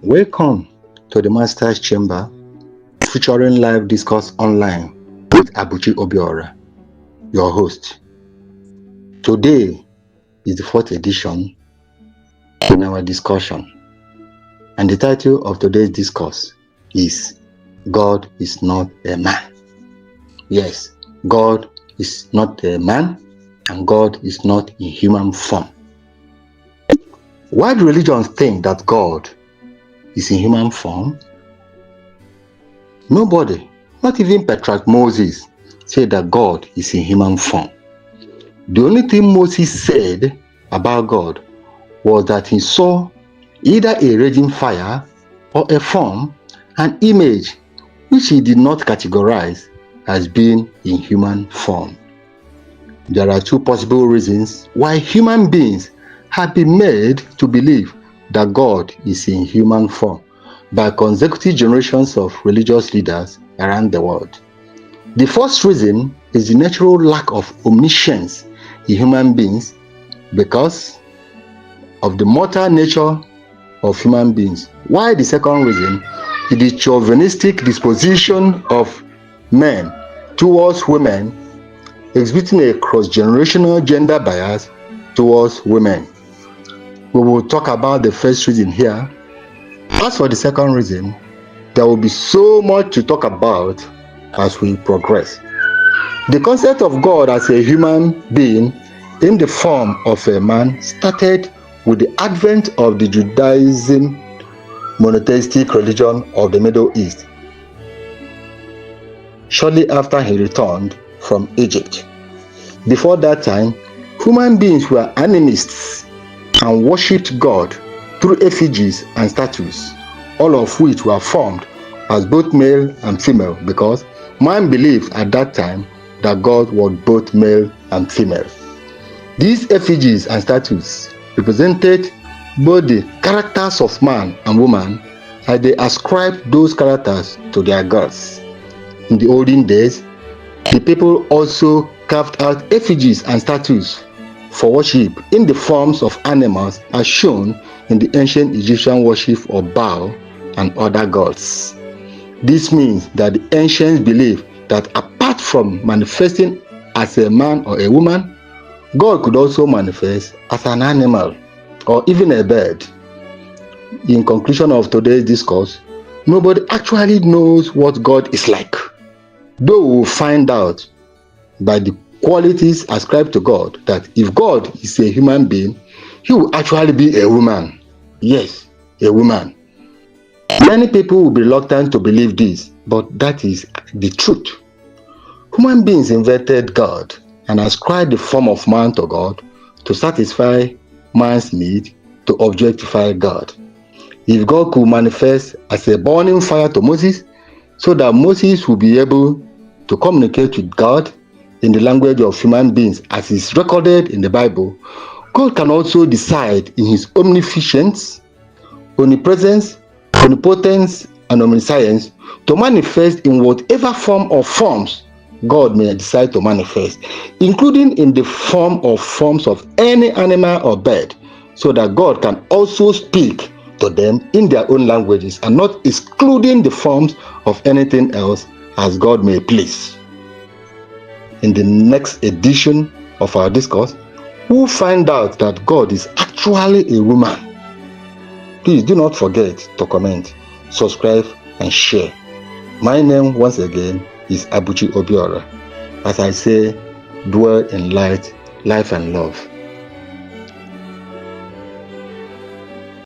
Welcome to the Master's Chamber, featuring live discourse online with Abuchi Obiora, your host. Today is the fourth edition in our discussion, and the title of today's discourse is God is not a man. Yes, God is not a man, and God is not in human form. Why do religions think that God is in human form? Nobody, not even Patriarch Moses, said that God is in human form. The only thing Moses said about God was that he saw either a raging fire or a form, an image, which he did not categorize as being in human form. There are two possible reasons why human beings have been made to believe that God is in human form by consecutive generations of religious leaders around the world. The first reason is the natural lack of omniscience in human beings because of the mortal nature of human beings. While the second reason is the chauvinistic disposition of men towards women, exhibiting a cross-generational gender bias towards women. We will talk about the first reason here. As for the second reason, there will be so much to talk about as we progress. The concept of God as a human being in the form of a man started with the advent of the Judaism monotheistic religion of the Middle East, shortly after he returned from Egypt. Before that time, human beings were animists and worshipped God through effigies and statues, all of which were formed as both male and female because man believed at that time that God was both male and female. These effigies and statues represented both the characters of man and woman as they ascribed those characters to their gods. In the olden days, the people also carved out effigies and statues for worship in the forms of animals as shown in the ancient Egyptian worship of Baal and other gods. This means that the ancients believed that apart from manifesting as a man or a woman, God could also manifest as an animal or even a bird. In conclusion of today's discourse, nobody actually knows what God is like, though we will find out by the qualities ascribed to God that if God is a human being, he will actually be a woman. Yes, a woman. Many people will be reluctant to believe this, but that is the truth. Human beings invented God and ascribed the form of man to God to satisfy man's need to objectify God. If God could manifest as a burning fire to Moses so that Moses would be able to communicate with God in the language of human beings as is recorded in the Bible, God can also decide in his omniscience, omnipresence, omnipotence, and omniscience to manifest in whatever form or forms God may decide to manifest, including in the forms of any animal or bird, so that God can also speak to them in their own languages and not excluding the forms of anything else as God may please. In the next edition of our discourse, we'll find out that God is actually a woman. Please do not forget to comment, subscribe, and share. My name once again is Abuchi Obiora. As I say, dwell in light, life, and love.